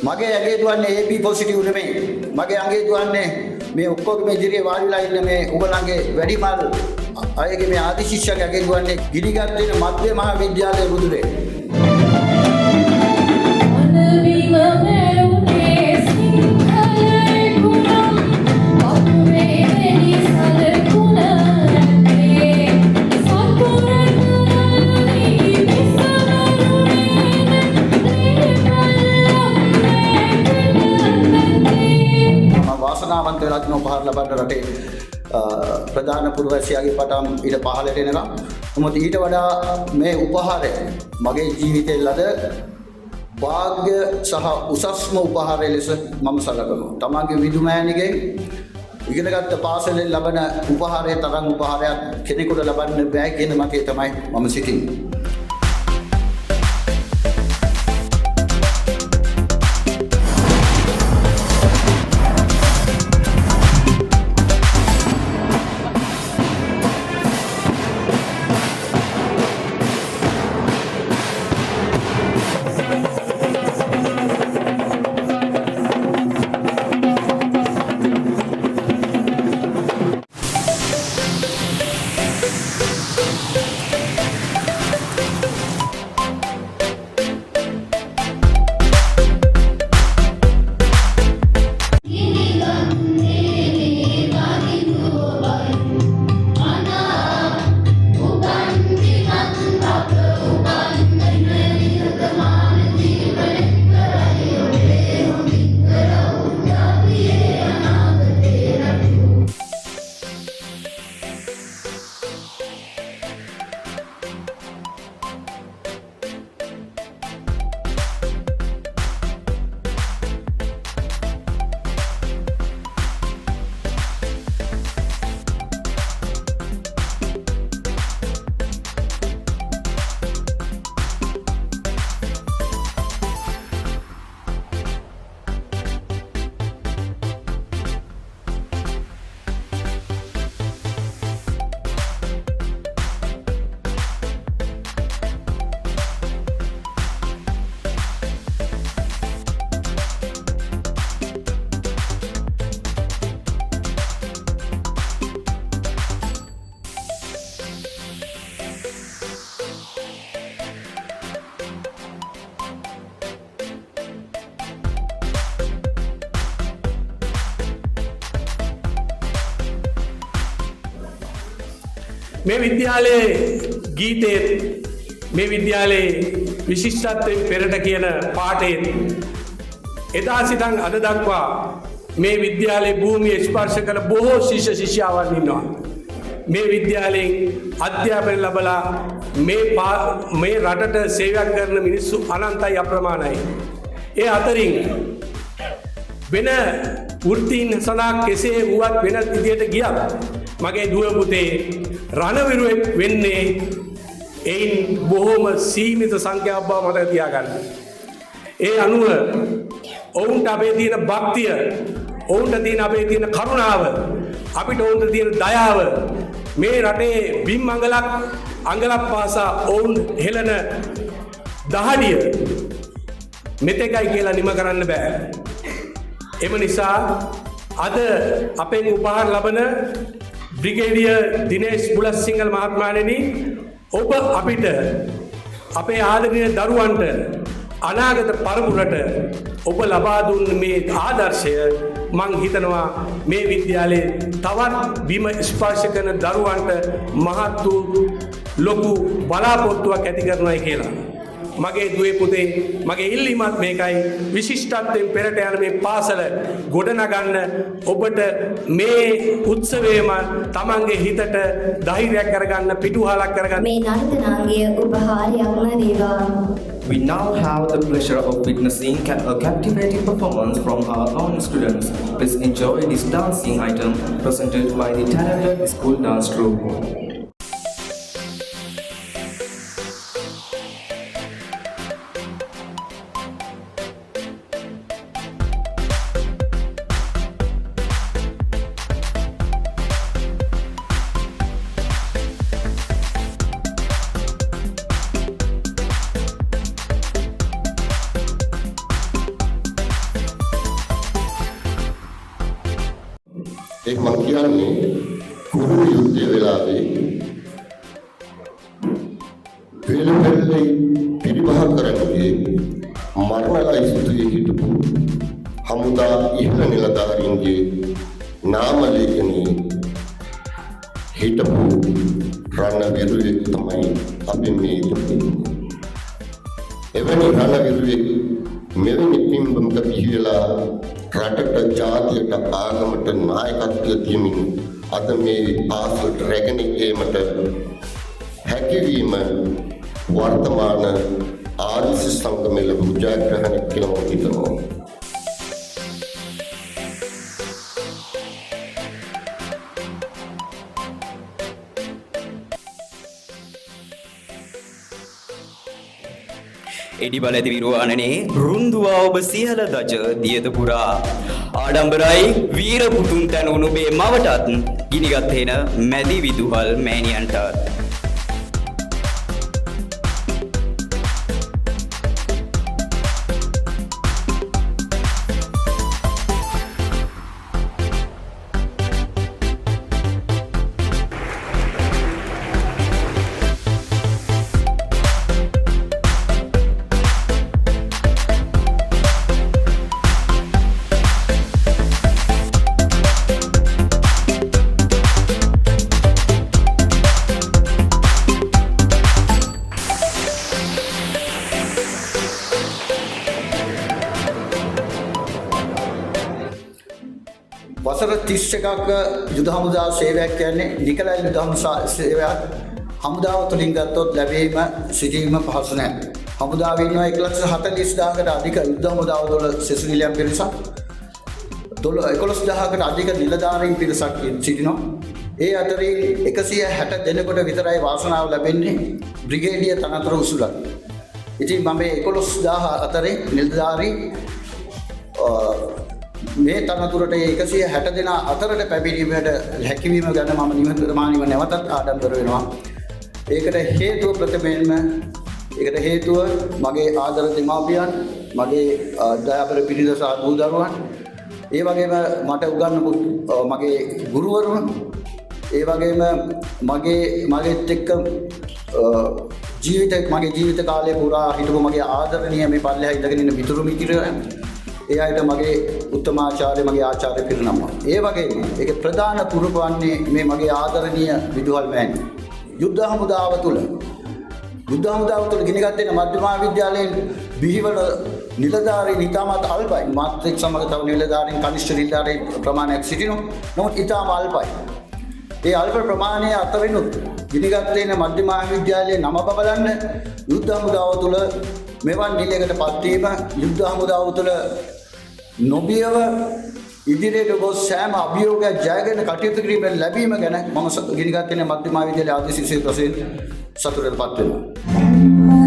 මගේ ඇගේ දුවන්නේ AB පොසිටිව් නෙමෙයි. මගේ අගේ දුවන්නේ මේ ඔක්කොගේ මේ ඉදිරියේ වාඩිලා ඉන්න මේ උගලන්ගේ වැඩිමල් අයගේ මේ ආදි ශිෂ්‍යගේ අගේ දුවන්නේ ගිනිගත් වෙන මධ්‍ය මහා විද්‍යාලයේ බුදුරේ. වාසනාවන්ත වෙලා තිනු උපහාර ලබන්න රටේ ප්‍රධාන පුරවැසියාගේ පටන් ඊට පහළට එනවා. නමුත් ඊට වඩා මේ උපහාරය මගේ ජීවිතයේ ලද වාග්ය සහ උසස්ම උපහාරය ලෙස මම සලකනවා. තමන්ගේ විදුමෑණිගෙන් ඉගෙනගත්ත පාසලෙන් ලබන උපහාරය තරම් උපහාරයක් කෙනෙකුට ලබන්න බෑ කියන මතය තමයි මම සිටින්නේ. මේ විද්‍යාලයේ ගීතයේ මේ විද්‍යාලයේ විශිෂ්ටත්වයෙන් පෙරට කියන පාඨයේ එදා සිටන් අද දක්වා මේ විද්‍යාලයේ භූමිය ස්පර්ශ කළ බොහෝ ශිෂ්‍ය ශිෂ්‍යාවන් ඉන්නවා. මේ විද්‍යාලයෙන් අධ්‍යාපනය ලැබලා මේ රටට සේවයක් කරන මිනිස්සු අනන්තයි අප්‍රමාණයි. ඒ අතරින් වෙන වෘත්තීන් සඳහා කෙසේ වුවත් වෙනත් විදියට ගියත් මගේ දුව පුතේ රණවිරුවෙක් වෙන්නේ එයින් බොහෝම සීමිත සංඛ්‍යාවක් බව මතක තියාගන්න. ඒ අනුව ඔවුන්ට අපේ තියෙන භක්තිය, ඔවුන්ට තියෙන අපේ තියෙන කරුණාව, අපිට ඔවුන්ට තියෙන දයාව මේ රටේ බිම් අඟලක් පාසා ඔවුන් හෙළන දහඩිය මෙතෙකයි කියලා නිම කරන්න බෑ. එම නිසා අද අපෙන් උපහාර ලබන බ්‍රිගේඩියර් දිනේෂ් බුලත්සිංහල් මහත්මයාණෙනි, ඔබ අපිට අපේ ආදරණීය දරුවන්ට අනාගත පරපුරට ඔබ ලබා දුන්න මේ ආදර්ශය මං හිතනවා මේ විද්‍යාලයේ තවත් බිම ස්පර්ශ කරන දරුවන්ට මහත් වූ ලොකු බලාපොරොත්තුවක් ඇති කරනවායි කියලා. මගේ දුවේ පුතේ මගේ ඉල්ලීමත් මේකයි, විශිෂ්ටත්වයෙන් පෙරට යන මේ පාසල ගොඩනගන්න ඔබට මේ උත්සවයේම තමන්ගේ හිතට ධෛර්යයක් කරගන්න, පිටුහලක් කරගන්න මේ නර්තනාංගය උපහාරයක්ම වේවා. We now have the pleasure of witnessing a captivating performance from our own students. Please enjoy this dancing item presented by the talented school dance troupe. ඒක මම කියන්නේ කුරුළු යුද්ධය වෙලාවේ පෙළපෙළේ පිරිබහ කරන්නේ මරණ ලයිස්තුවේ හිටපු හමුදා ඉහළ නිලධාරීන්ගේ නාම ලේඛනයේ හිටපු රණවිරුවෙක් තමයි අපි මේ ඉන්නේ. එවැනි රණවිරුවෙක් මෙවැනි පින්බම්ක පිහිලා රටට ජාතියට ආගමට නායකත්වය දීමින් අද මේ පාසලට රැගෙන ඒමට හැකියවීම වර්තමාන ආර්ය සංගමයේ ලැබූ ජයග්‍රහණයක් කියලා මම හිතනවා. එඩිබල ඇති විරුවානනේ රුන්දුවා ඔබ සියල දජ දියද පුරා ආඩම්බරයි වීර පුතුන් තැනුණු මේ මවටත් ගිනිගත් හේන මැදි විදුහල් මෑණියන්ටත් වසර 31ක යුද හමුදා සේවයක් කියන්නේ නිකලයි යුද හමුදා සේවයක් හමුදාව තුලින් ගත්තොත් ලැබීම සිටීම පහසු නැහැ. හමුදාවේ ඉන්නවා 1,40,000කට අධික යුද හමුදාව වල සෙසු නිලයන් පිරිසක් 11,000කට අධික නිලධාරීන් පිරිසක් සිටිනවා. ඒ අතරින් 160 දෙනෙකුට විතරයි වාසනාව ලැබෙන්නේ බ්‍රිගේඩියර් තනතුර උසුලක්. ඉතින් මම මේ 11,000 අතරින් නිලධාරී මේ තනතුරට 160 දෙනා අතරට පැමිණීමට හැකියවීම ගැන මම නිහතමානීව නැවතත් ආඩම්බර වෙනවා. ඒකට හේතුව ප්‍රථමයෙන්ම මගේ ආදර දෙමාපියන්, මගේ දයාබර පිරිස සහ දූ දරුවන්, ඒ වගේම මට උගන්වපු මගේ ගුරුවරුන්, ඒ වගේම මගේත් එක්ක මගේ ජීවිත කාලය පුරා හිටපු මගේ ආදරණීය මේ පල්ලෙහා ඉඳගෙන ඉන්න මිතුරු මිත්‍රයන්, ඒ අයට මගේ උත්තමාචාර්ය මගේ ආචාර්ය පිරිනමන. ඒ වගේම ඒකේ ප්‍රධාන පුරුක වන්නේ මේ මගේ ආදරණීය විදුහල් මෑණි. යුද්ධ හමුදාව තුළ ගිනිගත් වෙන මධ්‍යමා විද්‍යාලයෙන් බිහිවන නිලධාරීන් ඉතාමත් අල්පයි. මාත් එක්ක සමග තව නිලධාරීන් කනිෂ්ඨ නිලධාරීන් ප්‍රමාණයක් සිටිනවා. නමුත් ඉතාම අල්පයි. ඒ අල්ප ප්‍රමාණය අතරිනුත් ගිනිගත් වෙන මධ්‍යමා විද්‍යාලයේ නම බබලන්න යුද්ධ හමුදාව තුළ මෙවන් නිලයකට පත්වීම, යුද්ධ හමුදාව තුළ නොබියව ඉදිරියට ගොස් සෑම අභියෝගයක් ජයගෙන කටයුතු කිරීමෙන් ලැබීම ගැන මම ගිනිගත් වෙන මධ්‍යමා විද්‍යාලයේ ආදි ශිෂ්‍ය වශයෙන් සතුටටපත් වෙනවා.